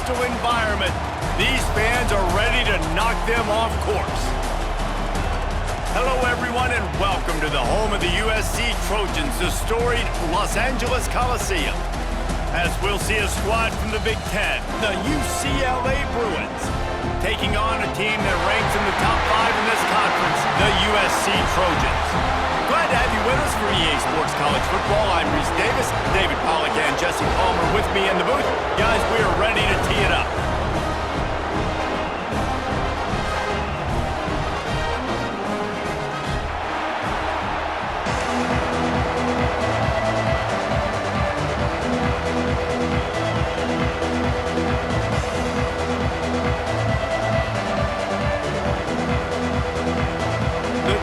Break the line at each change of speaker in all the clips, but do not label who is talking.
hostile environment. These fans are ready to knock them off course. Hello, everyone, and welcome to the home of the USC Trojans, the storied Los Angeles Coliseum. As we'll see a squad from the Big Ten, the UCLA Bruins, taking on a team that ranks in the top 5 in this conference, the USC Trojans. Glad to have you with us for EA Sports College Football. I'm Reese Davis, David Pollack and Jesse Palmer with me in the booth. Guys, we are ready to tee it up.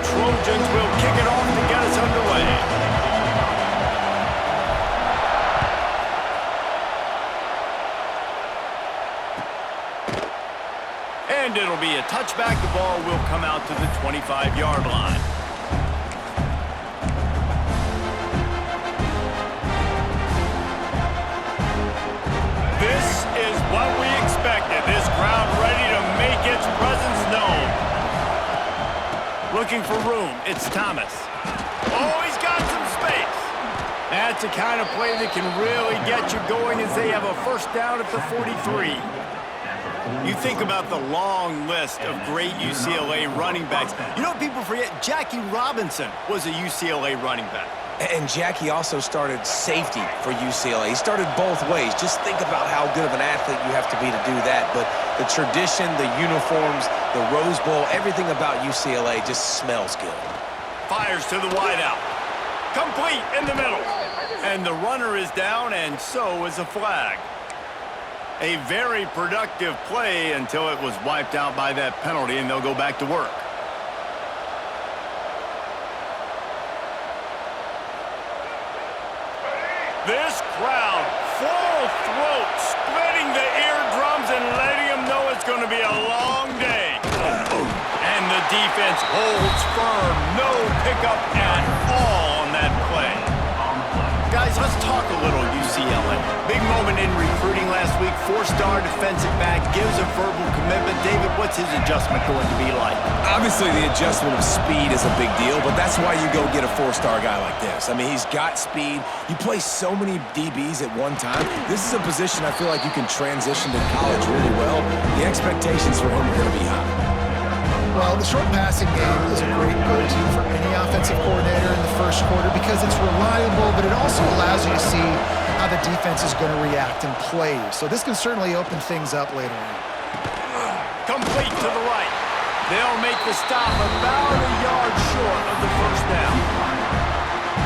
Trojans will kick it off to get us underway. And it'll be a touchback. The ball will come out to the 25-yard line. This is what we expected. This crowd ready to make its presence known. Looking for room, it's Thomas. Oh, he's got some space. That's the kind of play that can really get you going as they have a first down at the 43. You think about the long list of great UCLA running backs. You know, people forget, Jackie Robinson was a UCLA running back.
And Jackie also started safety for UCLA. He started both ways. Just think about how good of an athlete you have to be to do that. But the tradition, the uniforms, the Rose Bowl, everything about UCLA just smells good.
Fires to the wideout. Complete in the middle. And the runner is down, and so is a flag. A very productive play until it was wiped out by that penalty, and they'll go back to work. This crowd, full throat, splitting the eardrums and letting them know it's going to be a long day. And the defense holds firm. No pickup at all on that play. Guys, let's talk a little UCLA. Big moment in recruiting last week. 4-star defensive back gives a verbal commitment. David, what's his adjustment going to be like?
Obviously, the adjustment of speed is a big deal, but that's why you go get a 4-star guy like this. I mean, he's got speed. You play so many DBs at one time. This is a position I feel like you can transition to college really well. The expectations for him are going to be high.
Well, the short passing game is a great go-to for any offensive coordinator in the first quarter because it's reliable, but it also allows you to see how the defense is going to react and play. So this can certainly open things up later on.
Complete to the right. They'll make the stop about a yard short of the first down.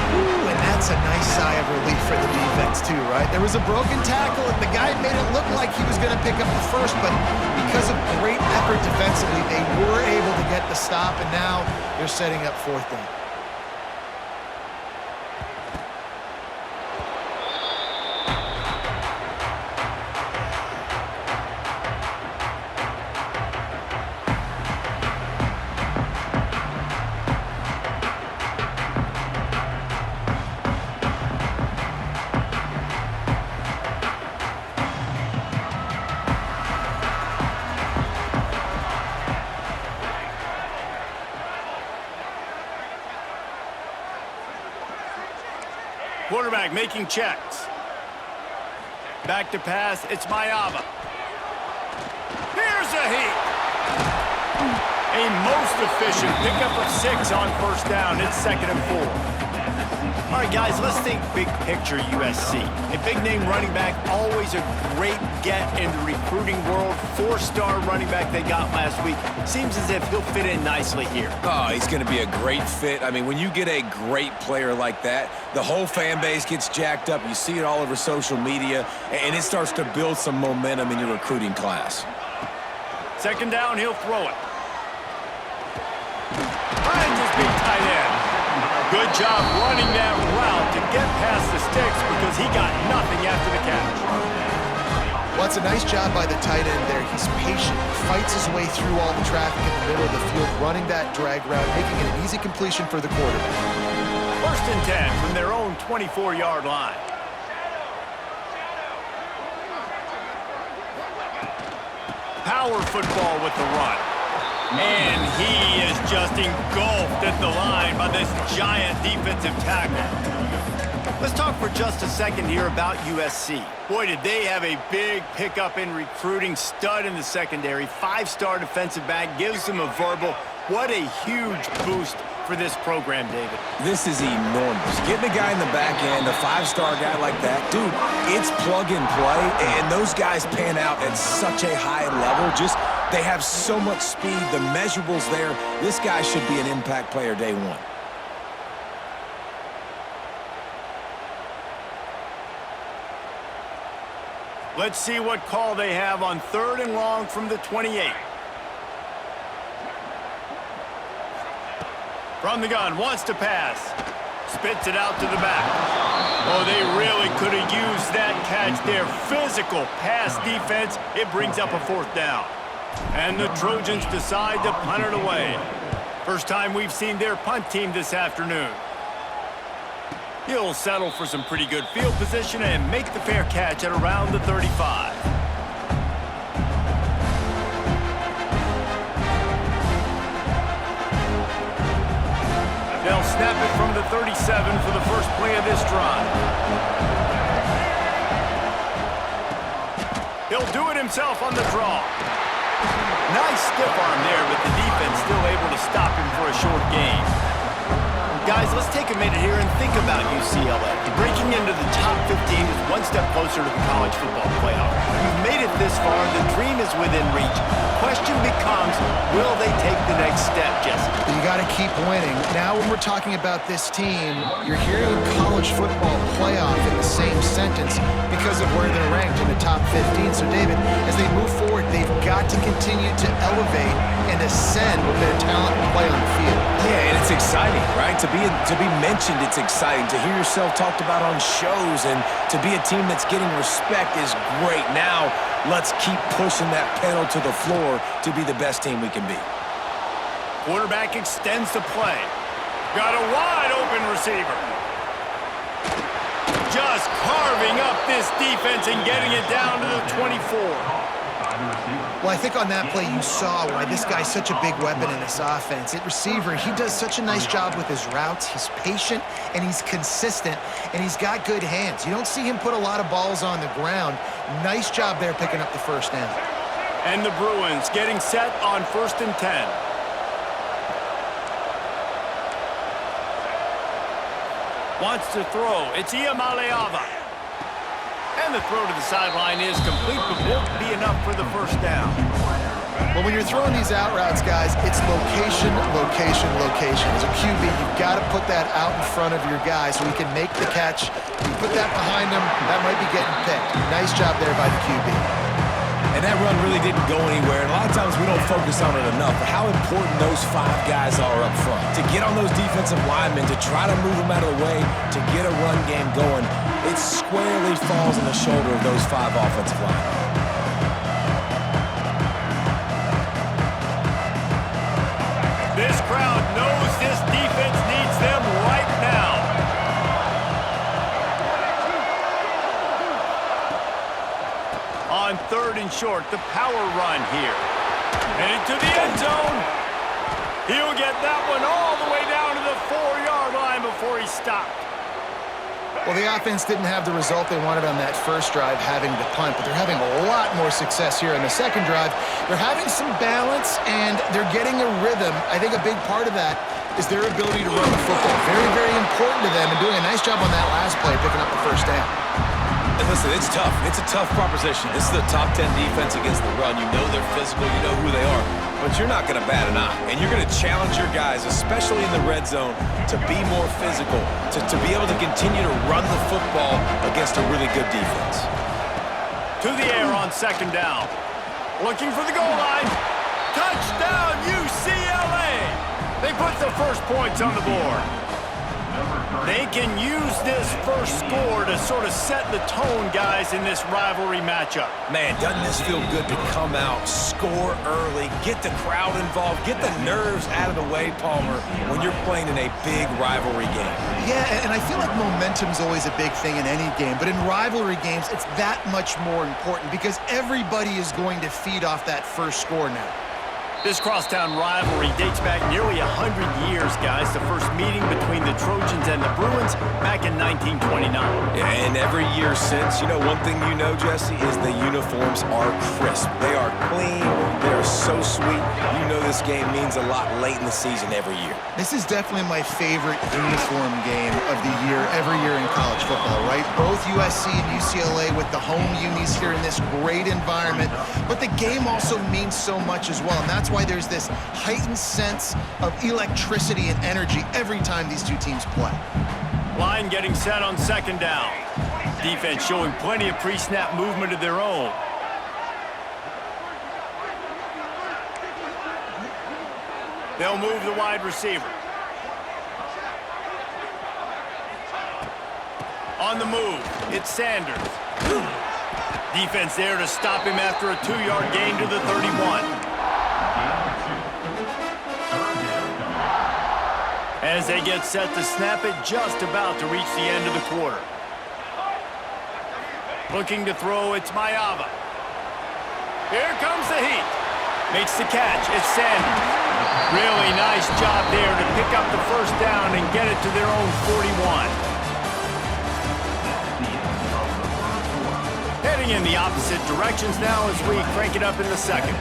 Ooh, and that's a nice sigh of relief for the defense too, right? There was a broken tackle, and the guy made it look like he was going to pick up the first, but because of great effort defensively, they were able to get the stop, and now they're setting up fourth down.
Quarterback making checks. Back to pass, it's Mayava. Here's a heat. A most efficient pickup of 6 on first down. It's 2nd and 4. All right, guys, let's think big picture USC. A big-name running back, always a great get in the recruiting world. 4-star running back they got last week. Seems as if he'll fit in nicely here.
Oh, he's going to be a great fit. I mean, when you get a great player like that, the whole fan base gets jacked up. You see it all over social media, and it starts to build some momentum in your recruiting class.
2nd down, he'll throw it. Finds his big tight end. Good job running that route to get past the sticks because he got nothing after the catch.
Well, it's a nice job by the tight end there. He's patient. He fights his way through all the traffic in the middle of the field, running that drag route, making it an easy completion for the quarterback.
1st and 10 from their own 24-yard line. power football with the run. And he is just engulfed at the line by this giant defensive tackle. Let's talk for just a second here about USC. Boy, did they have a big pickup in recruiting. Stud in the secondary. 5-star defensive back. Gives them a verbal. What a huge boost for this program, David.
This is enormous. Getting a guy in the back end, a 5-star guy like that, dude, it's plug and play, and those guys pan out at such a high level. They have so much speed, the measurables there. This guy should be an impact player day one.
Let's see what call they have on 3rd and long from the 28. From the gun, wants to pass. Spits it out to the back. Oh, they really could have used that catch there. Physical pass defense. It brings up a 4th down. And the Trojans decide to punt it away. First time we've seen their punt team this afternoon. He'll settle for some pretty good field position and make the fair catch at around the 35. They'll snap it from the 37 for the first play of this drive. He'll do it himself on the draw. Nice stiff arm there, but the defense still able to stop him for a short gain. Guys, let's take a minute here and think about UCLA. Breaking into the top 15 is one step closer to the college football playoff. You've made it this far. The dream is within reach. Question becomes, will they take the next step, Jesse?
You got to keep winning. Now when we're talking about this team, you're hearing college football playoff in the same sentence because of where they're ranked in the top 15. So, David, as they move forward, they've got to continue to elevate and ascend with their talent and play on the field.
Yeah, and it's exciting, right? To be mentioned, it's exciting. To hear yourself talked about on shows and to be a team that's getting respect is great. Now, let's keep pushing that pedal to the floor to be the best team we can be.
Quarterback extends the play. Got a wide open receiver. Just carving up this defense and getting it down to the 24.
Well, I think on that play you saw why this guy's such a big weapon in this offense. At receiver, he does such a nice job with his routes. He's patient, and he's consistent, and he's got good hands. You don't see him put a lot of balls on the ground. Nice job there picking up the first down.
And the Bruins getting set on 1st and 10. Wants to throw. It's Iamaleava. And the throw to the sideline is complete, but won't be enough for the first down.
Well, when you're throwing these out routes, guys, it's location, location, location. As a QB, you've got to put that out in front of your guy so he can make the catch. You put that behind him, that might be getting picked. Nice job there by the QB.
And that run really didn't go anywhere. And a lot of times we don't focus on it enough, but how important those 5 guys are up front. To get on those defensive linemen, to try to move them out of the way, to get a run game going, it squarely falls on the shoulder of those 5 offensive linemen.
This crowd knows this defense needs them right now. On 3rd and short, the power run here. Headed to the end zone. He'll get that one all the way down to the 4-yard line before he stopped.
Well, the offense didn't have the result they wanted on that first drive, having to punt, but they're having a lot more success here in the second drive. They're having some balance, and they're getting a rhythm. I think a big part of that is their ability to run the football. Very, very important to them, and doing a nice job on that last play, picking up the first down.
And listen, it's tough. It's a tough proposition. This is the top 10 defense against the run. You know they're physical. You know who they are. But you're not going to bat an eye. And you're going to challenge your guys, especially in the red zone, to be more physical, to be able to continue to run the football against a really good defense.
To the air on 2nd down. Looking for the goal line. Touchdown, UCLA! They put the first points on the board. They can use this first score to sort of set the tone, guys, in this rivalry matchup.
Man, doesn't this feel good to come out, score early, get the crowd involved, get the nerves out of the way, Palmer, when you're playing in a big rivalry game?
Yeah, and I feel like momentum's always a big thing in any game, but in rivalry games, it's that much more important because everybody is going to feed off that first score now.
This crosstown rivalry dates back nearly 100 years, guys. The first meeting between the Trojans and the Bruins back in 1929.
Yeah, and every year since, one thing you know, Jesse, is the uniforms are crisp. They are clean. They are so sweet. You know this game means a lot late in the season every year.
This is definitely my favorite uniform game of the year, every year in college football, right? Both USC and UCLA with the home unis here in this great environment. But the game also means so much as well, and that's why there's this heightened sense of electricity and energy every time these two teams play.
Line getting set on second down. Defense showing plenty of pre-snap movement of their own. They'll move the wide receiver. On the move, it's Sanders. Defense there to stop him after a 2-yard gain to the 31. As they get set to snap it, just about to reach the end of the quarter. Looking to throw, it's Maiava. Here comes the heat. Makes the catch, it's Sanders. Really nice job there to pick up the first down and get it to their own 41. Heading in the opposite directions now as we crank it up in the second.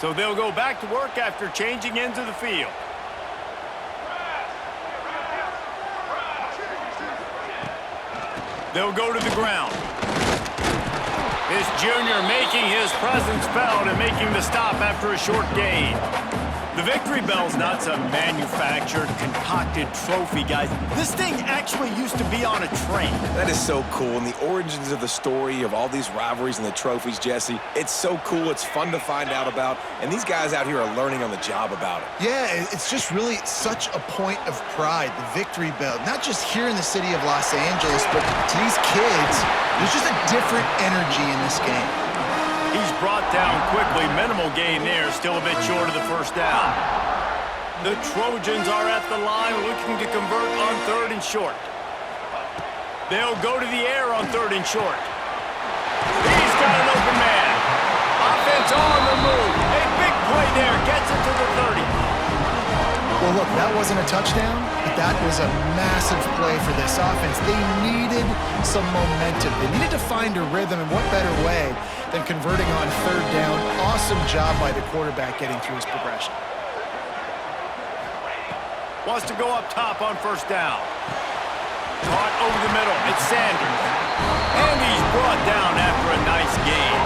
So they'll go back to work after changing into the field. They'll go to the ground. This junior making his presence felt and making the stop after a short gain. The Victory Bell's not some manufactured, concocted trophy, guys. This thing actually used to be on a train.
That is so cool, and the origins of the story of all these rivalries and the trophies, Jesse, it's so cool, it's fun to find out about, and these guys out here are learning on the job about it.
Yeah, it's just really such a point of pride, the Victory Bell. Not just here in the city of Los Angeles, but to these kids, there's just a different energy in this game.
He's brought down quickly. Minimal gain there. Still a bit short of the first down. The Trojans are at the line looking to convert on 3rd and short. They'll go to the air on 3rd and short. He's got an open man. Offense on the move. A big play there. Gets it to the 30.
Well, look, that wasn't a touchdown, but that was a massive play for this offense. They needed some momentum. They needed to find a rhythm, and what better way than converting on 3rd down. Awesome job by the quarterback getting through his progression.
Wants to go up top on 1st down. Caught over the middle. It's Sanders. And he's brought down after a nice gain.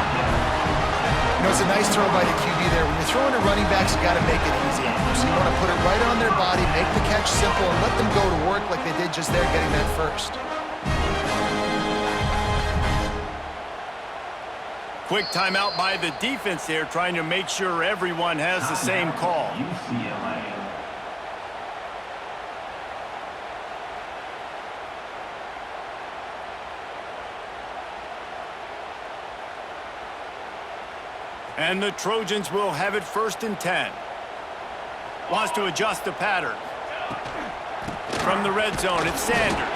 It's a nice throw by the QB there. When you're throwing to running backs, you got to make it easy on them. So you want to put it right on their body, make the catch simple, and let them go to work like they did just there getting that first.
Quick timeout by the defense there, trying to make sure everyone has the same call. And the Trojans will have it 1st and 10. Wants to adjust the pattern. From the red zone, it's Sanders.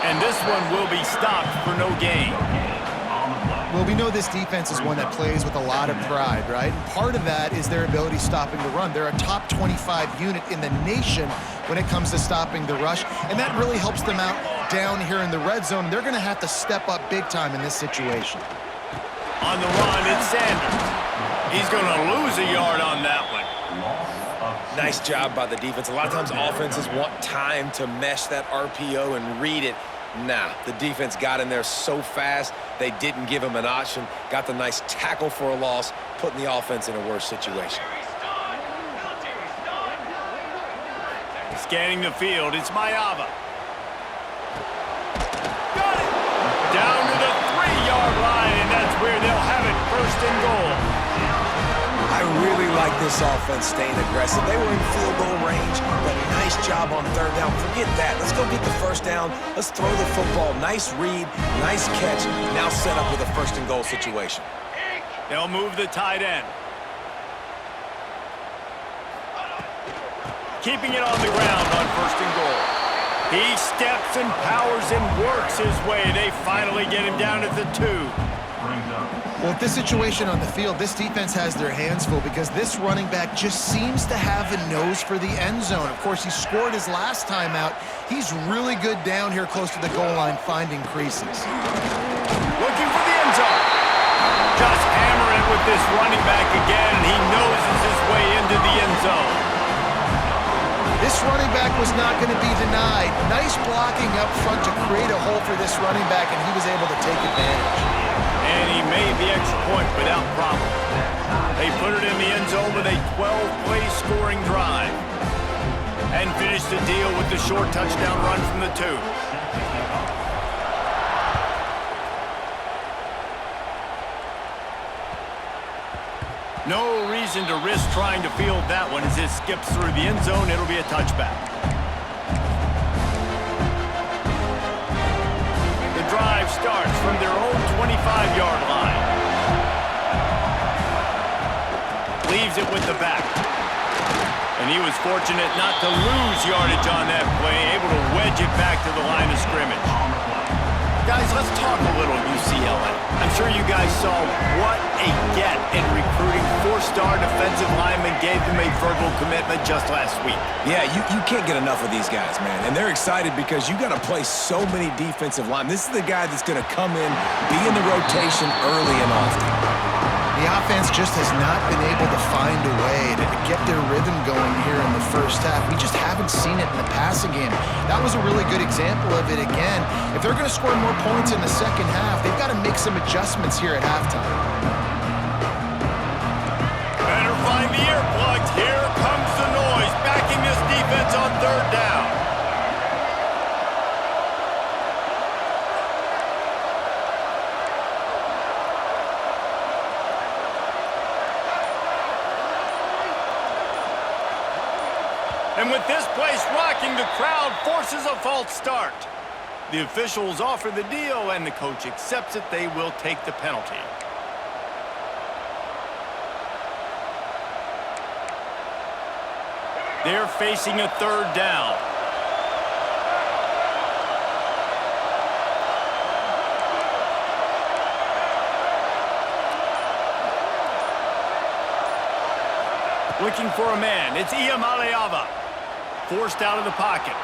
And this one will be stopped for no gain.
Well, we know this defense is one that plays with a lot of pride, right? And part of that is their ability stopping the run. They're a top 25 unit in the nation when it comes to stopping the rush, and that really helps them out down here in the red zone. They're going to have to step up big time in this situation.
On the run, it's Sanders. He's going to lose a yard on that one.
Nice job by the defense. A lot of times offenses want time to mesh that RPO and read it. Nah, the defense got in there so fast, they didn't give him an option. Got the nice tackle for a loss, putting the offense in a worse situation.
Scanning the field, it's Maiava. Got it! Down to the 3-yard line, and that's where they'll have it 1st and goal.
I really like this offense staying aggressive. They were in field goal range, but nice job on third down. Forget that. Let's go get the first down. Let's throw the football. Nice read, nice catch. Now set up with a first and goal situation.
They'll move the tight end. Keeping it on the ground on first and goal. He steps and powers and works his way. They finally get him down at the 2.
Well, with this situation on the field, this defense has their hands full because this running back just seems to have a nose for the end zone. Of course, he scored his last time out. He's really good down here close to the goal line, finding creases.
Looking for the end zone. Just hammering with this running back again, and he noses his way into the end zone.
This running back was not going to be denied. Nice blocking up front to create a hole for this running back, and he was able to take advantage.
And he made the extra point without problem. They put it in the end zone with a 12-play scoring drive. And finished the deal with the short touchdown run from the 2. No reason to risk trying to field that one as it skips through the end zone. It'll be a touchback. The drive starts from their own 25-yard line. Leaves it with the back. And he was fortunate not to lose yardage on that play, able to wedge it back to the line of scrimmage. Guys, let's talk a little UCLA. I'm sure you guys saw what a get in recruiting. 4-star defensive linemen gave them a verbal commitment just last week.
Yeah, you can't get enough of these guys, man. And they're excited because you got to play so many defensive linemen. This is the guy that's going to come in, be in the rotation early and often.
The offense just has not been able to find a way to get their rhythm going here in the first half. We just haven't seen it in the passing game. That was a really good example of it again. If they're going to score more points in the second half, they've got to make some adjustments here at halftime.
Better find the earplugs. Here comes the noise, backing this defense on third down. And with this place rocking, the crowd forces a false start. The officials offer the deal, and the coach accepts it. They will take the penalty. They're facing a third down. Looking for a man. It's Iamaleava. Forced out of the pocket.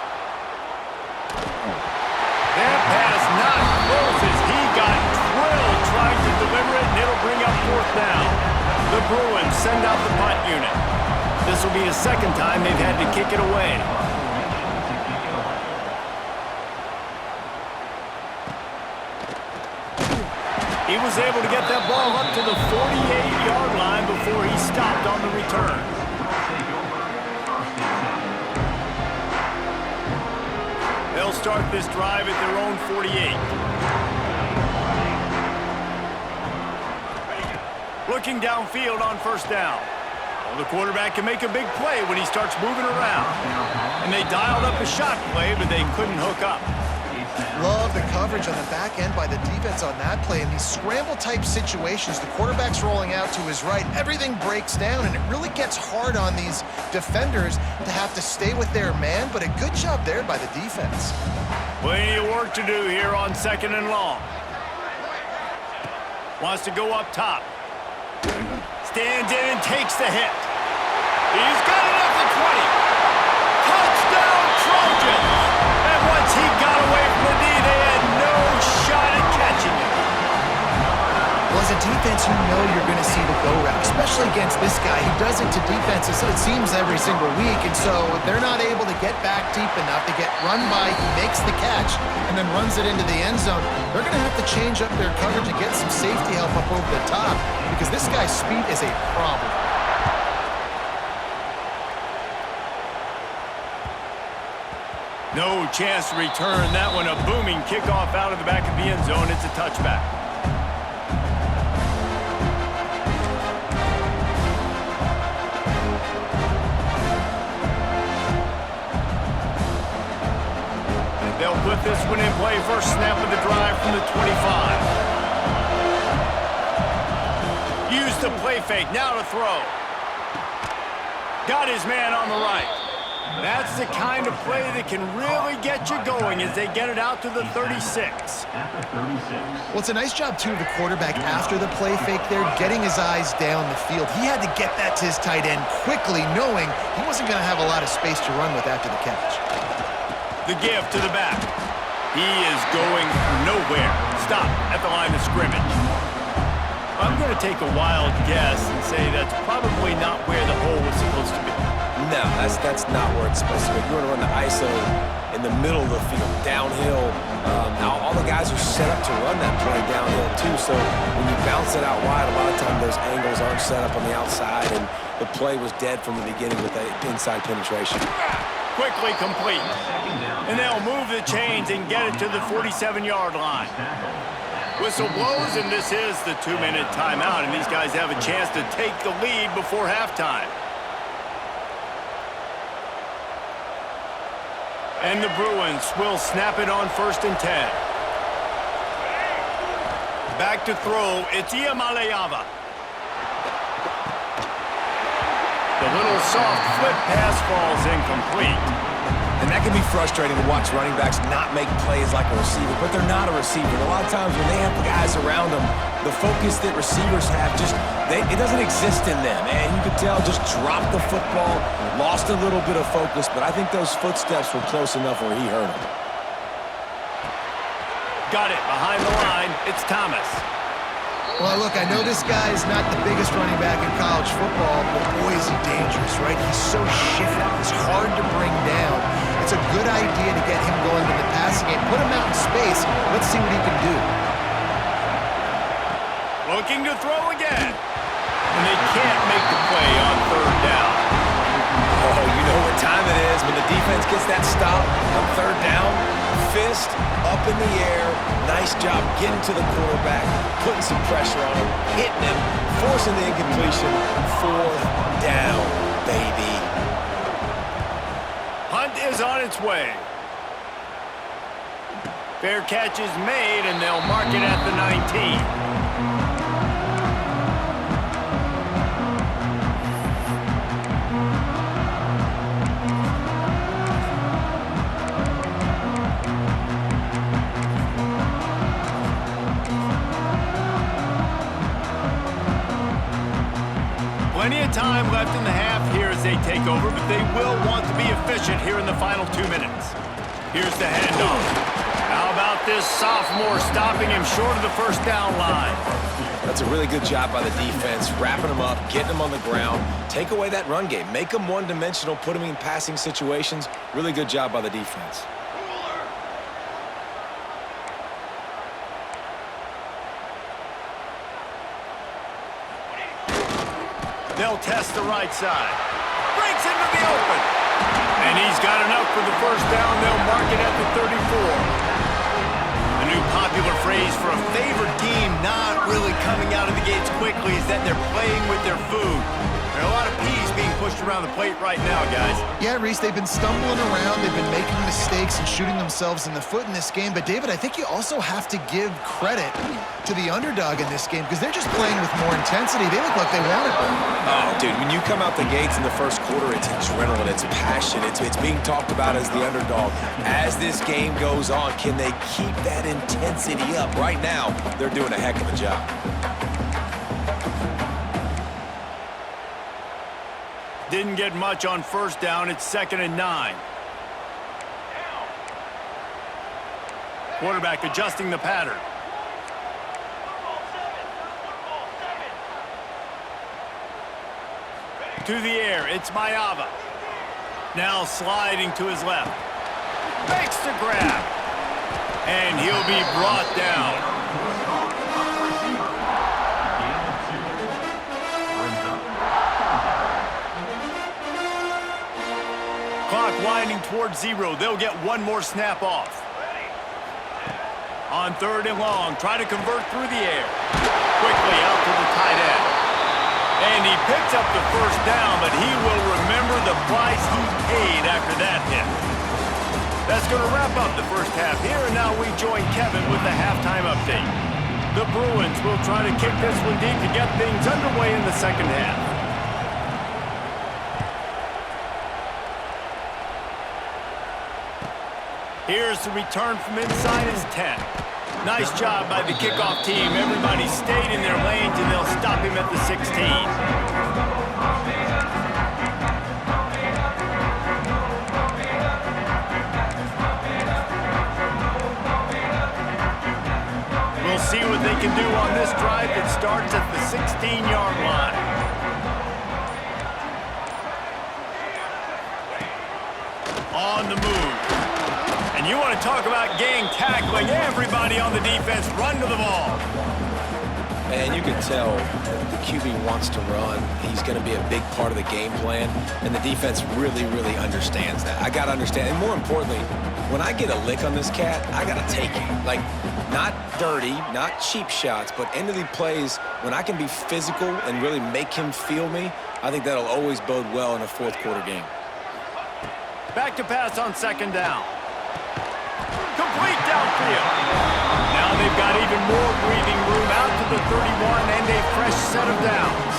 That pass not close as he got drilled trying to deliver it, and it'll bring up fourth down. The Bruins send out the punt unit. This will be the second time they've had to kick it away. He was able to get that ball up to the 48-yard line before he stopped on the return. They'll start this drive at their own 48. Looking downfield on first down. Well, the quarterback can make a big play when he starts moving around. And they dialed up a shot play, but they couldn't hook up.
Love the coverage on the back end by the defense on that play. In these scramble-type situations, the quarterback's rolling out to his right. Everything breaks down, and it really gets hard on these defenders to have to stay with their man, but a good job there by the defense.
Plenty of work to do here on second and long. Wants to go up top. Stands in and takes the hit. He's got it at the 20. Touchdown, Trojans! And once he got away from the D, they had no shot at catching him.
Well, as a defense, you know you're going to see the go route, especially against this guy. He does it to defenses, it seems, every single week, and so they're not able to get back deep enough. They get run by, he makes the catch, and then runs it into the end zone. They're going to have to change up their coverage and get some safety help up over the top, because this guy's speed is a problem.
No chance to return that one. A booming kickoff out of the back of the end zone. It's a touchback. They'll put this one in play. First snap of the drive from the 25. Use the play fake. Now to throw. Got his man on the right. That's the kind of play that can really get you going as they get it out to the 36.
Well, it's a nice job, too, of the quarterback after the play fake there, getting his eyes down the field. He had to get that to his tight end quickly, knowing he wasn't going to have a lot of space to run with after the catch.
The give to the back. He is going nowhere. Stop at the line of scrimmage. I'm going to take a wild guess and say that's probably not where the hole was supposed to be.
No, that's not where it's supposed to be. You want to run the ISO in the middle of the field, downhill. Now all the guys are set up to run that play downhill too, so when you bounce it out wide, a lot of times those angles aren't set up on the outside, and the play was dead from the beginning with that inside penetration.
Quickly complete. And they'll move the chains and get it to the 47-yard line. Whistle blows, and this is the 2-minute timeout, and these guys have a chance to take the lead before halftime. And the Bruins will snap it on 1st and 10. Back to throw, it's Iamaleava. The little soft flip pass falls incomplete.
And that can be frustrating to watch running backs not make plays like a receiver, but they're not a receiver. A lot of times when they have the guys around them, the focus that receivers have it doesn't exist in them. And you could tell just dropped the football, lost a little bit of focus, but I think those footsteps were close enough where he heard them.
Got it behind the line. It's Thomas.
Well, look, I know this guy is not the biggest running back in college football, but boy, is he dangerous, right? He's so shifty. He's hard to bring down. It's a good idea to get him going in the passing game. Put him out in space. Let's see what he can do.
Looking to throw again. And they can't make the play on 3rd down.
Oh, you know what time it is when the defense gets that stop on 3rd down. Fist up in the air. Nice job getting to the quarterback, putting some pressure on him, hitting him, forcing the incompletion. 4th down, baby.
Hunt is on its way. Fair catch is made, and they'll mark it at the 19. Plenty of time left in the half here as they take over, but they will want to be efficient here in the final 2 minutes. Here's the handoff. How about this sophomore stopping him short of the 1st down line?
That's a really good job by the defense, wrapping them up, getting them on the ground. Take away that run game. Make them one-dimensional, put them in passing situations. Really good job by the defense.
They'll test the right side. Breaks into the open. And he's got enough for the 1st down. They'll mark it at the 34. A new popular phrase for a favored team not really coming out of the gates quickly is that they're playing with their food. There are a lot of peas being pushed around the plate right now, guys.
Yeah, Reese, they've been stumbling around. They've been making mistakes and shooting themselves in the foot in this game. But, David, I think you also have to give credit to the underdog in this game because they're just playing with more intensity. They look like they want it.
Oh, dude, when you come out the gates in the 1st quarter, it's adrenaline, it's passion, it's being talked about as the underdog. As this game goes on, can they keep that intensity up? Right now, they're doing a heck of a job.
Didn't get much on 1st down. It's 2nd and 9. Quarterback adjusting the pattern. To the air, it's Maiava. Now sliding to his left. Makes the grab. And he'll be brought down. Clock winding towards 0. They'll get one more snap off. On 3rd and long, try to convert through the air. Quickly out to the tight end. And he picks up the 1st down, but he will remember the price he paid after that hit. That's going to wrap up the first half here, and now we join Kevin with the halftime update. The Bruins will try to kick this one deep to get things underway in the second half. Here's the return from inside his 10. Nice job by the kickoff team. Everybody stayed in their lanes, and they'll stop him at the 16. We'll see what they can do on this drive that starts at the 16-yard line. On the move. And you want to talk about gang tackling. Everybody on the defense run to the ball.
And you can tell the QB wants to run. He's going to be a big part of the game plan. And the defense really, really understands that. I got to understand. And more importantly, when I get a lick on this cat, I got to take it. Like, not dirty, not cheap shots, but end of the plays, when I can be physical and really make him feel me, I think that'll always bode well in a fourth quarter game.
Back to pass on second down. Complete downfield. Now they've got even more breathing room out to the 31 and a fresh set of downs.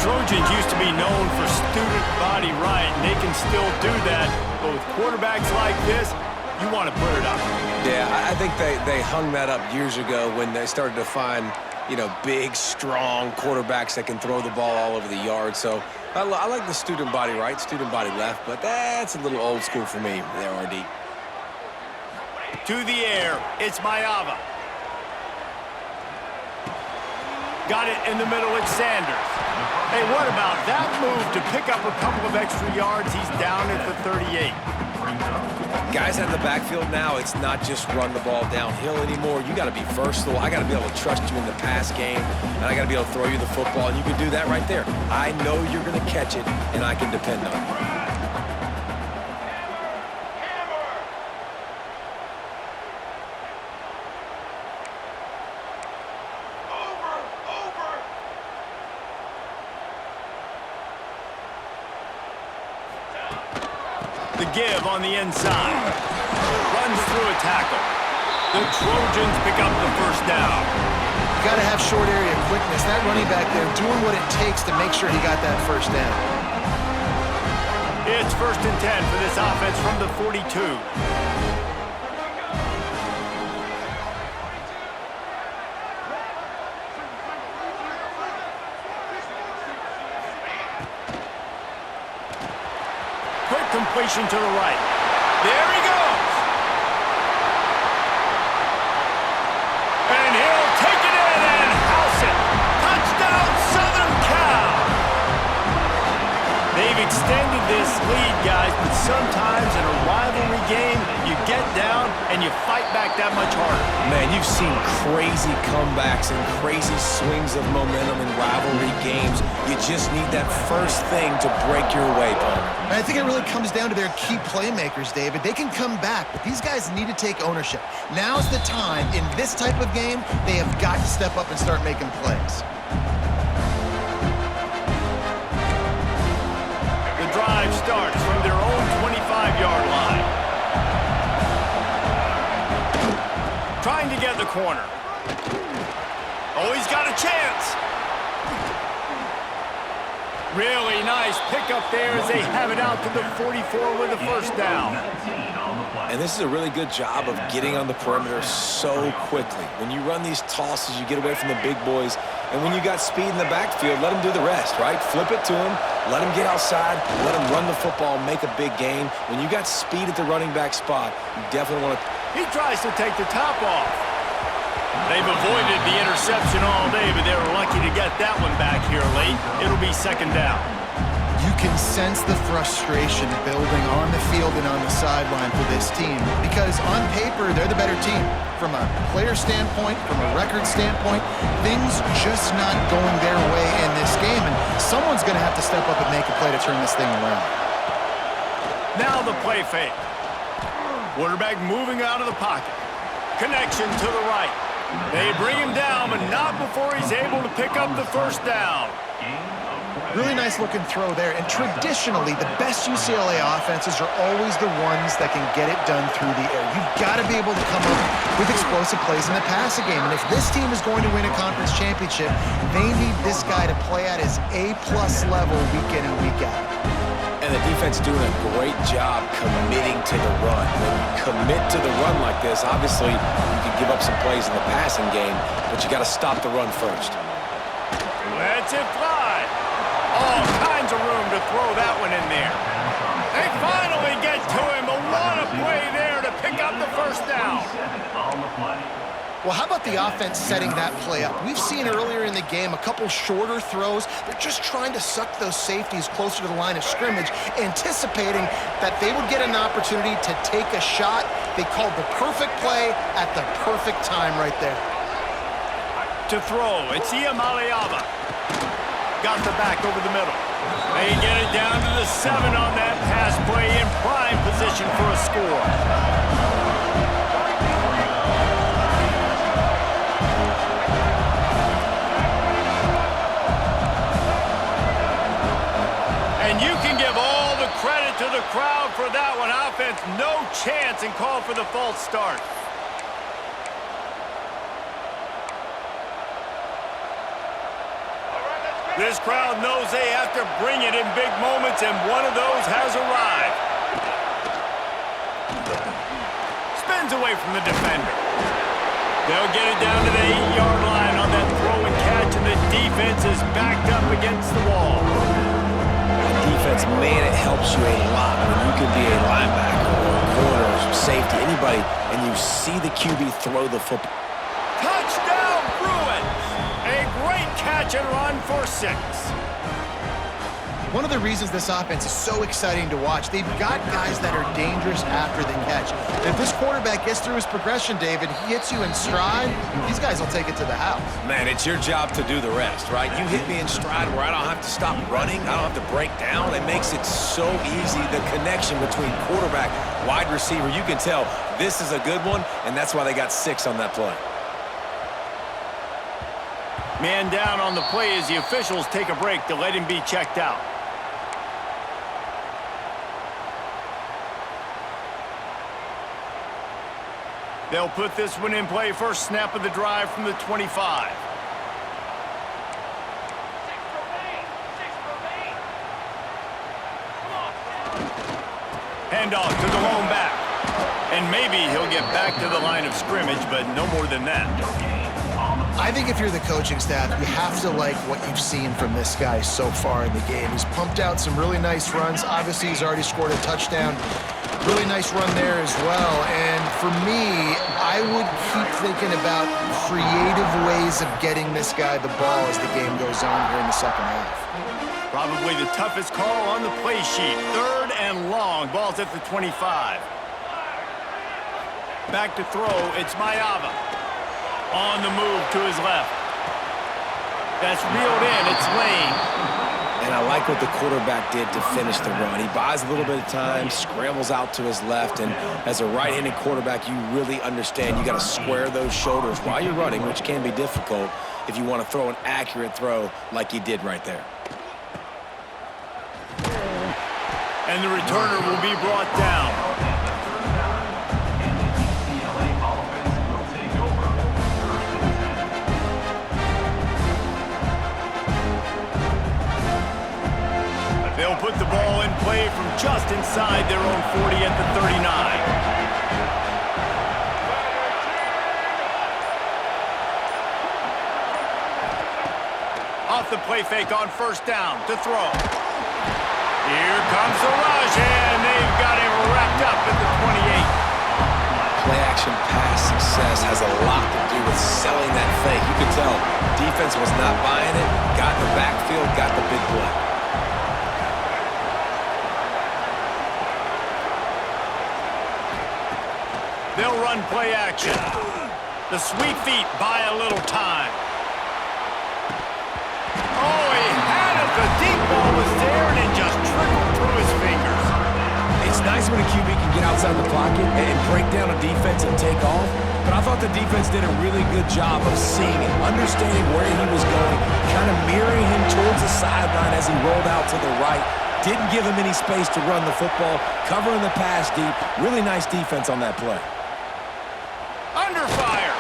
Trojans used to be known for student body right, and they can still do that. But with quarterbacks like this, you want to put it up.
Yeah, I think they hung that up years ago when they started to find, you know, big, strong quarterbacks that can throw the ball all over the yard. So I like the student body right, student body left, but that's a little old school for me there, RD.
To the air, it's Mayava. Got it in the middle, it's Sanders. Hey, what about that move to pick up a couple of extra yards? He's down at the 38.
Guys out in the backfield now, it's not just run the ball downhill anymore. You got to be versatile. I got to be able to trust you in the pass game, and I got to be able to throw you the football, and you can do that right there. I know you're going to catch it, and I can depend on you.
The give on the inside. Runs through a tackle. The Trojans pick up the first down.
You got to have short area quickness. That running back there doing what it takes to make sure he got that first down.
It's 1st and 10 for this offense from the 42. Completion to the right. There he goes. And he'll take it in and house it. Touchdown, Southern Cal. They've extended this lead, guys, but sometimes in a rivalry game, you get down and you fight back that much harder.
Man, you've seen crazy comebacks and crazy swings of momentum in rivalry games. You just need that first thing to break your way, Palmer.
I think it really comes down to their key playmakers, David. They can come back, but these guys need to take ownership. Now's the time. In this type of game, they have got to step up and start making plays.
The drive starts from their own 25-yard line. Trying to get the corner. Oh, he's got a chance. Really nice pickup there as they have it out to the 44 with a first down.
And this is a really good job of getting on the perimeter so quickly. When you run these tosses, you get away from the big boys. And when you got speed in the backfield, let them do the rest, right? Flip it to them, let them get outside, let them run the football, make a big gain. When you got speed at the running back spot, you definitely want to...
He tries to take the top off. They've avoided the interception all day, but they were lucky to get that one back here late. It'll be second down.
You can sense the frustration building on the field and on the sideline for this team because on paper, they're the better team. From a player standpoint, from a record standpoint, things just not going their way in this game, and someone's going to have to step up and make a play to turn this thing around.
Now the play fake. Quarterback moving out of the pocket. Connection to the right. They bring him down, but not before he's able to pick up the first down.
Really nice looking throw there. And traditionally, the best UCLA offenses are always the ones that can get it done through the air. You've got to be able to come up with explosive plays in the passing game. And if this team is going to win a conference championship, they need this guy to play at his A-plus level week in and week out.
And the defense doing a great job committing to the run. When you commit to the run like this, obviously you can give up some plays in the passing game, but you got to stop the run first.
Let's it fly. All kinds of room to throw that one in there. They finally get to him, but what a play there to pick up the first down.
Well, how about the offense setting that play up? We've seen earlier in the game a couple shorter throws. They're just trying to suck those safeties closer to the line of scrimmage, anticipating that they would get an opportunity to take a shot. They called the perfect play at the perfect time right there.
To throw, it's Iamaleava. Got the back over the middle. They get it down to the 7 on that pass play in prime position for a score. And you can give all the credit to the crowd for that one. Offense, no chance, and call for the false start. This crowd knows they have to bring it in big moments, and one of those has arrived. Spins away from the defender. They'll get it down to the 8-yard line on that throw and catch, and the defense is backed up against the wall.
Defense, man, it helps you a lot when you can be a linebacker or a corner or safety, anybody, and you see the QB throw the football.
Touchdown, Bruins! A great catch and run for 6.
One of the reasons this offense is so exciting to watch, they've got guys that are dangerous after the catch. If this quarterback gets through his progression, David, he hits you in stride, these guys will take it to the house.
Man, it's your job to do the rest, right? You hit me in stride where I don't have to stop running. I don't have to break down. It makes it so easy. The connection between quarterback, wide receiver, you can tell this is a good one, and that's why they got 6 on that play.
Man down on the play as the officials take a break to let him be checked out. They'll put this one in play first snap of the drive from the 25. Handoff to the lone back. And maybe he'll get back to the line of scrimmage, but no more than that.
I think if you're the coaching staff, you have to like what you've seen from this guy so far in the game. He's pumped out some really nice runs. Obviously, he's already scored a touchdown. Really nice run there as well. And for me, I would keep thinking about creative ways of getting this guy the ball as the game goes on here in the second half.
Probably the toughest call on the play sheet. 3rd and long. Ball's at the 25. Back to throw. It's Maiava. On the move to his left. That's reeled in. It's Lane.
And I like what the quarterback did to finish the run. He buys a little bit of time, scrambles out to his left, and as a right-handed quarterback, you really understand you got to square those shoulders while you're running, which can be difficult if you want to throw an accurate throw like he did right there.
And the returner will be brought down. They'll put the ball in play from just inside their own 40 at the 39. Off the play fake on first down to throw. Here comes the rush, and they've got him wrapped up at the 28.
Play-action pass success has a lot to do with selling that fake. You could tell defense was not buying it, got in the backfield, got the big play.
They'll run play action. The sweep feet buy a little time. Oh, he had it. The deep ball was there, and it just trickled through his fingers.
It's It's nice when a QB can get outside the pocket and break down a defense and take off, but I thought the defense did a really good job of seeing it, understanding where he was going, kind of mirroring him towards the sideline as he rolled out to the right. Didn't give him any space to run the football, covering the pass deep. Really nice defense on that play.
Under fire.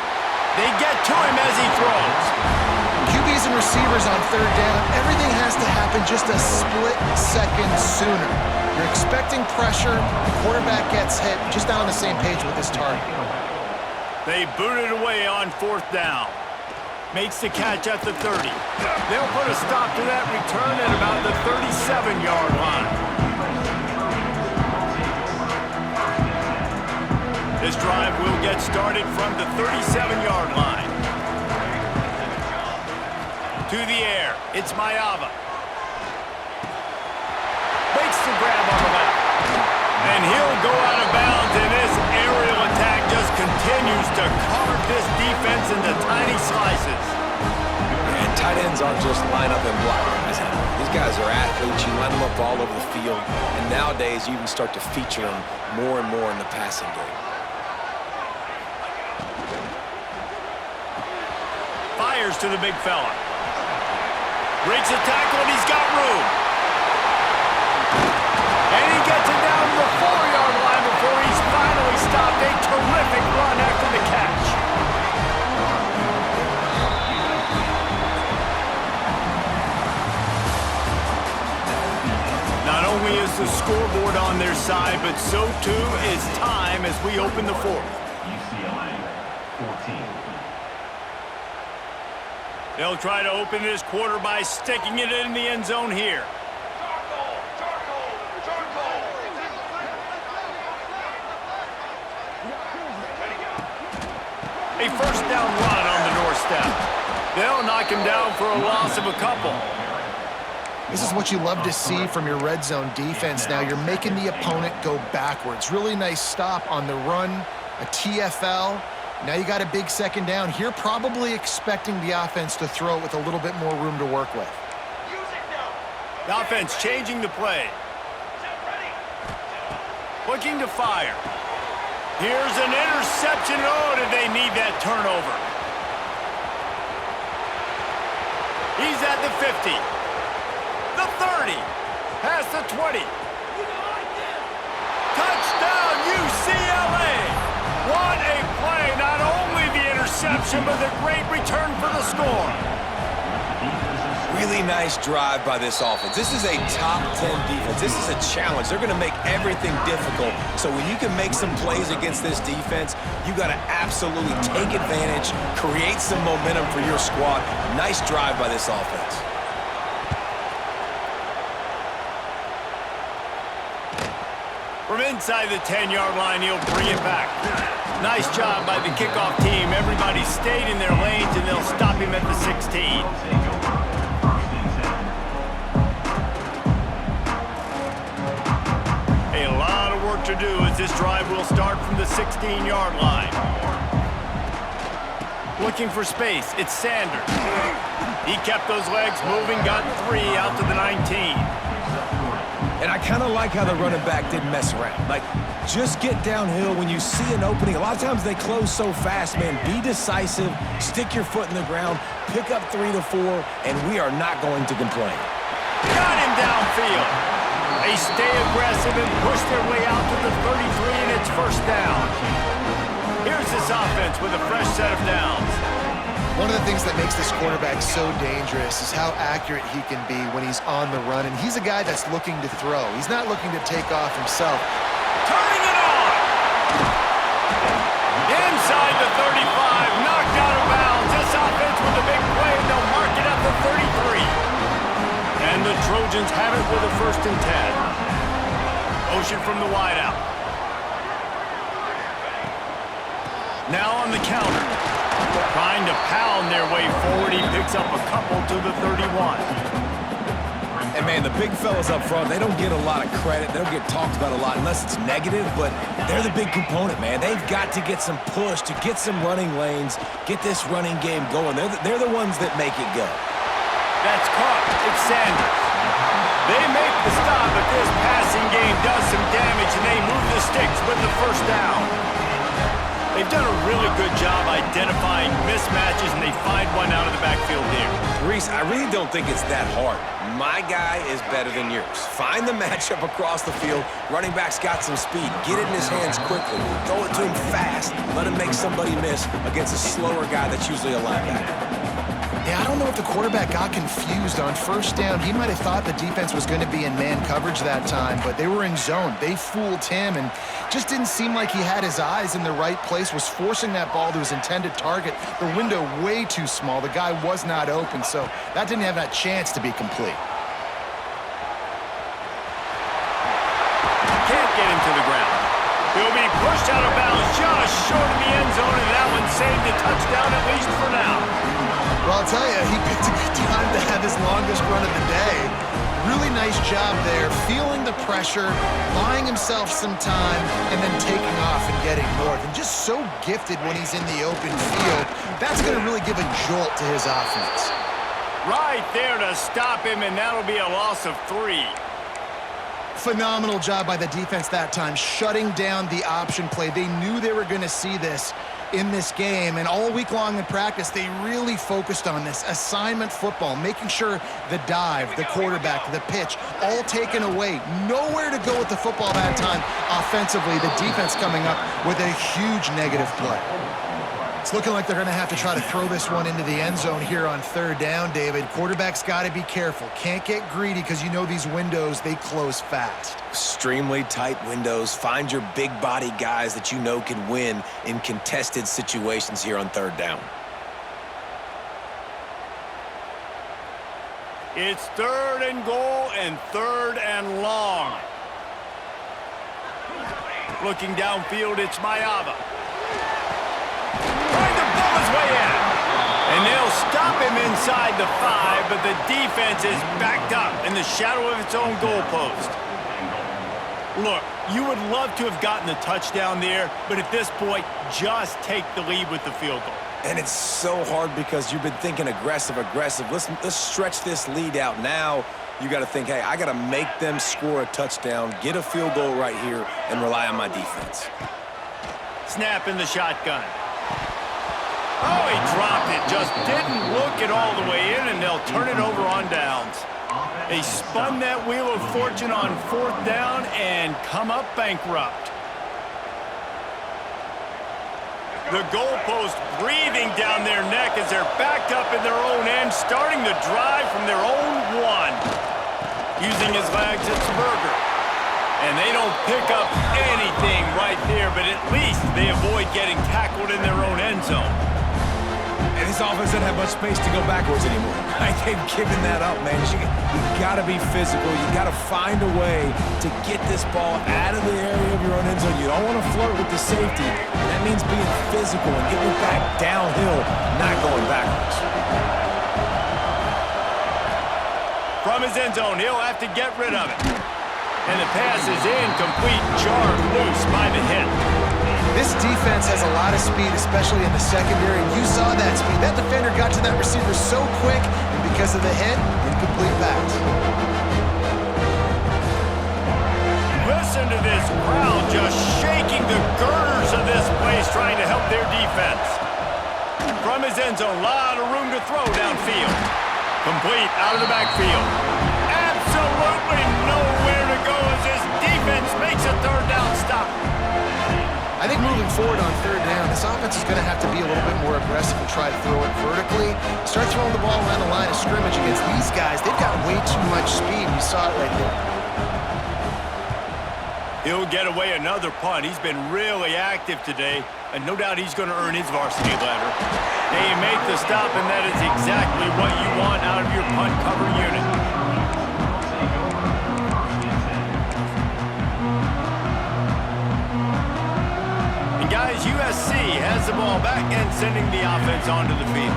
They get to him as he throws.
QBs and receivers on third down, everything has to happen just a split second sooner. You're expecting pressure, the quarterback gets hit, just not on the same page with his target.
They boot it away on fourth down. Makes the catch at the 30. They'll put a stop to that return at about the 37-yard line. This drive will get started from the 37-yard line. To the air, it's Mayava. Makes the grab on the left. And he'll go out of bounds, and this aerial attack just continues to carve this defense into tiny slices.
And tight ends aren't just line up and block. These guys are athletes. You line them up all over the field. And nowadays, you even start to feature them more and more in the passing game.
Fires to the big fella. Breaks a tackle, and he's got room. And he gets it down to the 4-yard line before he's finally stopped. A terrific run after the catch. Not only is the scoreboard on their side, but so too is time as we open the fourth.
UCLA 14.
They'll try to open this quarter by sticking it in the end zone here. A first down run on the doorstep. They'll knock him down for a loss of a couple.
This is what you love to see from your red zone defense now. You're making the opponent go backwards. Really nice stop on the run, a TFL. Now you got a big second down. Here probably expecting the offense to throw it with a little bit more room to work with.
The offense changing the play. Looking to fire. Here's an interception. Oh, did they need that turnover? He's at the 50. The 30. Past the 20. Touchdown, UCLA. What a play. Not only the interception, but the great return for the score.
Really nice drive by this offense. This is a top 10 defense. This is a challenge. They're going to make everything difficult. So when you can make some plays against this defense, you got to absolutely take advantage, create some momentum for your squad. Nice drive by this offense.
From inside the 10-yard line, he'll bring it back. Nice job by the kickoff team. Everybody stayed in their lanes, and they'll stop him at the 16. A lot of work to do as this drive will start from the 16-yard line. Looking for space, it's Sanders. He kept those legs moving, got 3 out to the 19.
And I kind of like how the running back didn't mess around. Like, just get downhill when you see an opening. A lot of times they close so fast, man. Be decisive, stick your foot in the ground, pick up 3 to 4, and we are not going to complain.
Got him downfield. They stay aggressive and push their way out to the 33, and it's first down. Here's this offense with a fresh set of downs.
One of the things that makes this quarterback so dangerous is how accurate he can be when he's on the run, and he's a guy that's looking to throw. He's not looking to take off himself.
Turning it on! Inside the 35, knocked out of bounds. This offense with a big play, and they'll mark it at the 33. And the Trojans have it with a 1st and 10. Motion from the wideout. Now on the counter. Trying to pound their way forward. He picks up a couple to the 31.
And, man, the big fellas up front, they don't get a lot of credit. They don't get talked about a lot unless it's negative, but they're the big component, man. They've got to get some push, to get some running lanes, get this running game going. They're the ones that make it go.
That's caught. It's Sanders. They make the stop, but this passing game does some damage, and they move the sticks with the first down. They've done a really good job identifying mismatches, and they find one out of the backfield here.
Reese, I really don't think it's that hard. My guy is better than yours. Find the matchup across the field. Running back's got some speed. Get it in his hands quickly. Throw it to him fast. Let him make somebody miss against a slower guy that's usually a linebacker.
Yeah, I don't know if the quarterback got confused on first down. He might have thought the defense was going to be in man coverage that time, but they were in zone. They fooled him and just didn't seem like he had his eyes in the right place, was forcing that ball to his intended target. The window way too small. The guy was not open, so that didn't have that chance to be complete.
Can't get him to the ground. He'll be pushed out of bounds just short of the end zone, and that one saved a touchdown at least for now.
Well, I'll tell you, he picked a good time to have his longest run of the day. Really nice job there, feeling the pressure, buying himself some time, and then taking off and getting north. And just so gifted when he's in the open field. That's going to really give a jolt to his offense.
Right there to stop him, and that'll be a loss of 3.
Phenomenal job by the defense that time, shutting down the option play. They knew they were going to see this in this game, and all week long in practice, they really focused on this assignment football, making sure the dive, the quarterback, the pitch, all taken away. Nowhere to go with the football that time offensively. The defense coming up with a huge negative play. It's looking like they're going to have to try to throw this one into the end zone here on third down, David. Quarterback's got to be careful. Can't get greedy because you know these windows, they close fast.
Extremely tight windows. Find your big body guys that you know can win in contested situations here on third down.
It's 3rd and goal and 3rd and long. Looking downfield, it's Mayava. Trying to pull his way in. And they'll stop him inside the 5, but the defense is backed up in the shadow of its own goalpost. Look, you would love to have gotten the touchdown there, but at this point, just take the lead with the field goal.
And it's so hard because you've been thinking aggressive. Let's stretch this lead out. Now you got to think, hey, I got to make them score a touchdown, get a field goal right here, and rely on my defense.
Snap in the shotgun. Oh, he dropped it. Just didn't look it all the way in, and they'll turn it over on downs. They spun that wheel of fortune on 4th down and come up bankrupt. The goalpost breathing down their neck as they're backed up in their own end, starting the drive from their own 1. Using his legs, it's Berger. And they don't pick up anything right there, but at least they avoid getting tackled in their own end zone.
And this offense doesn't have much space to go backwards anymore. They've given that up, man. You got to be physical. You got to find a way to get this ball out of the area of your own end zone. You don't want to flirt with the safety. And that means being physical and getting it back downhill, not going backwards.
From his end zone, he'll have to get rid of it. And the pass is incomplete, jarred loose by the hit.
This defense has a lot of speed, especially in the secondary. You saw that speed. That defender got to that receiver so quick, and because of the hit, incomplete pass.
Listen to this crowd just shaking the girders of this place, trying to help their defense. From his end zone, a lot of room to throw downfield. Complete out of the backfield. Absolutely nowhere to go as this defense makes a 3rd down stop.
I think moving forward on 3rd down, this offense is going to have to be a little bit more aggressive and try to throw it vertically. Start throwing the ball around the line of scrimmage against these guys. They've got way too much speed. You saw it right there.
He'll get away another punt. He's been really active today, and no doubt he's going to earn his varsity letter. They make the stop, and that is exactly what you want out of your punt cover unit. Guys, USC has the ball back and sending the offense onto the field.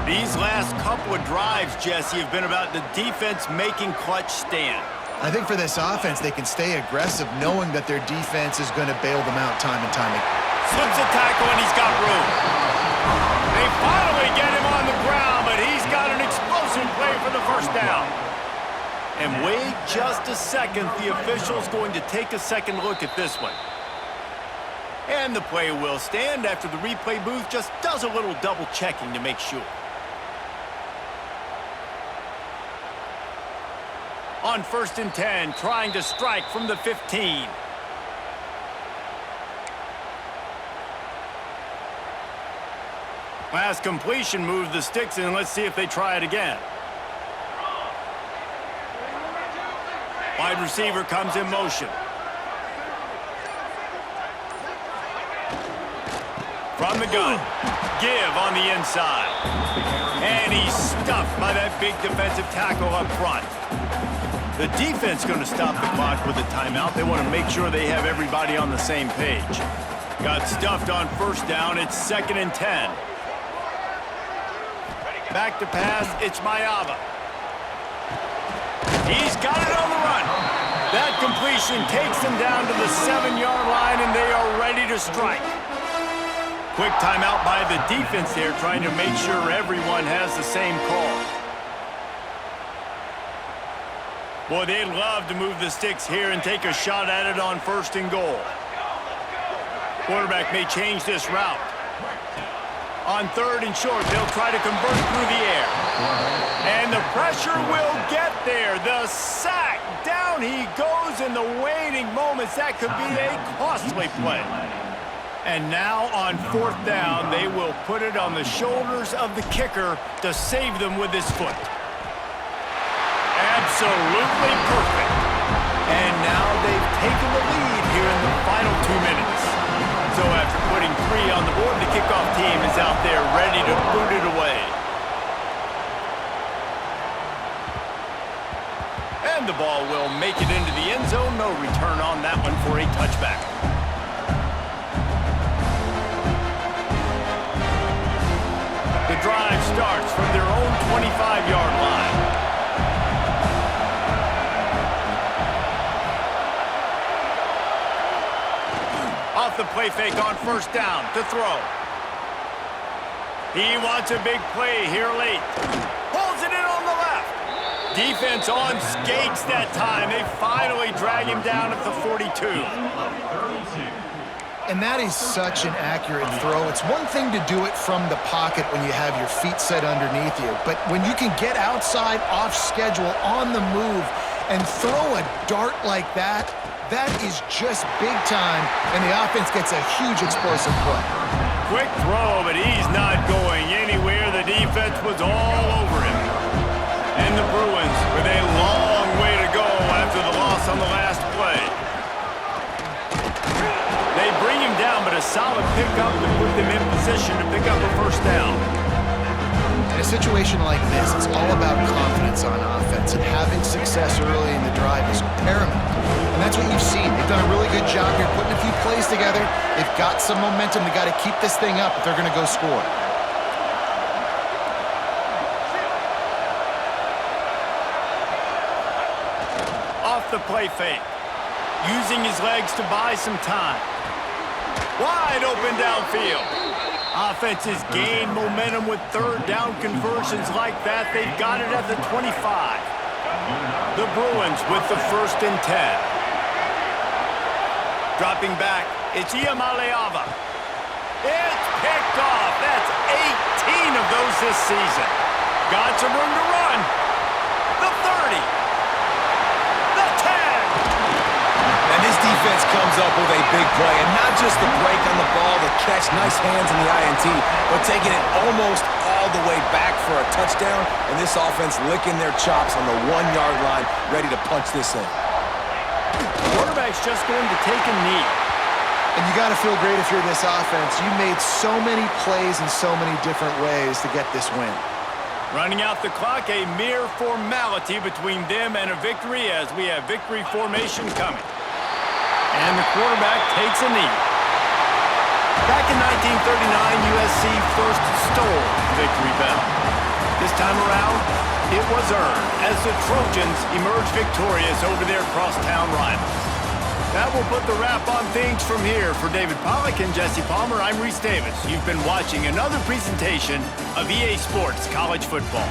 These last couple of drives, Jesse, have been about the defense making clutch stand.
I think for this offense, they can stay aggressive knowing that their defense is going to bail them out time and time again.
Slips a tackle and he's got room. They finally get him on the ground, but he's got an explosive play for the 1st down. And wait just a second, the official's going to take a second look at this one. And the play will stand after the replay booth just does a little double checking to make sure. On 1st and 10, trying to strike from the 15. Last completion moved the sticks in. Let's see if they try it again. Wide receiver comes in motion. From the gun. Give on the inside. And he's stuffed by that big defensive tackle up front. The defense going to stop the clock with a timeout. They want to make sure they have everybody on the same page. Got stuffed on 1st down. It's 2nd and 10. Back to pass. It's Maiava. He's got it on the run. That completion takes them down to the 7-yard line, and they are ready to strike. Quick timeout by the defense there, trying to make sure everyone has the same call. Boy, they'd love to move the sticks here and take a shot at it on 1st and goal. Quarterback may change this route. On 3rd and short, they'll try to convert through the air. And the pressure will get there. The sack. Down he goes in the waning moments. That could be a costly play. And now on 4th down, they will put it on the shoulders of the kicker to save them with his foot. Absolutely perfect. And now they've taken the lead here in the final 2 minutes. So after putting 3 on the board, the kickoff team is out there ready to boot it away. And the ball will make it into the end zone. No return on that one for a touchback. The drive starts from their own 25-yard line. Off the play fake on 1st down to throw. He wants a big play here late. Pulls it in on the left. Defense on skates that time. They finally drag him down at the 42.
And that is such an accurate throw. It's one thing to do it from the pocket when you have your feet set underneath you, but when you can get outside, off schedule, on the move, and throw a dart like that, that is just big time, and the offense gets a huge explosive play.
Quick throw, but he's not going anywhere. The defense was all over him. And the Bruins with a long way to go after the loss on the last play. They bring him down, but a solid pickup to put them in position to pick up a 1st down.
In a situation like this, it's all about confidence on offense, and having success early in the drive is paramount. And that's what you've seen. They've done a really good job here putting a few plays together. They've got some momentum. They've got to keep this thing up if they're going to go score.
Off the play fake. Using his legs to buy some time. Wide open downfield. Offense has gained momentum with 3rd down conversions like that. They've got it at the 25. The Bruins with the 1st and 10. Dropping back, it's Iamaleava. It's picked off. That's 18 of those this season. Got some room to run. The 30. The 10.
And this defense comes up with a big play, and not just the break on the ball, the catch, nice hands in the INT, but taking it almost all the way back for a touchdown, and this offense licking their chops on the 1-yard line, ready to punch this in.
The quarterback's just going to take a knee.
And you got to feel great if you're this offense. You made so many plays in so many different ways to get this win.
Running out the clock, a mere formality between them and a victory as we have victory formation coming. And the quarterback takes a knee. Back in 1939, USC first stole the victory bell. This time around, it was earned as the Trojans emerged victorious over their crosstown rivals. That will put the wrap on things from here. For David Pollack and Jesse Palmer, I'm Reese Davis. You've been watching another presentation of EA Sports College Football.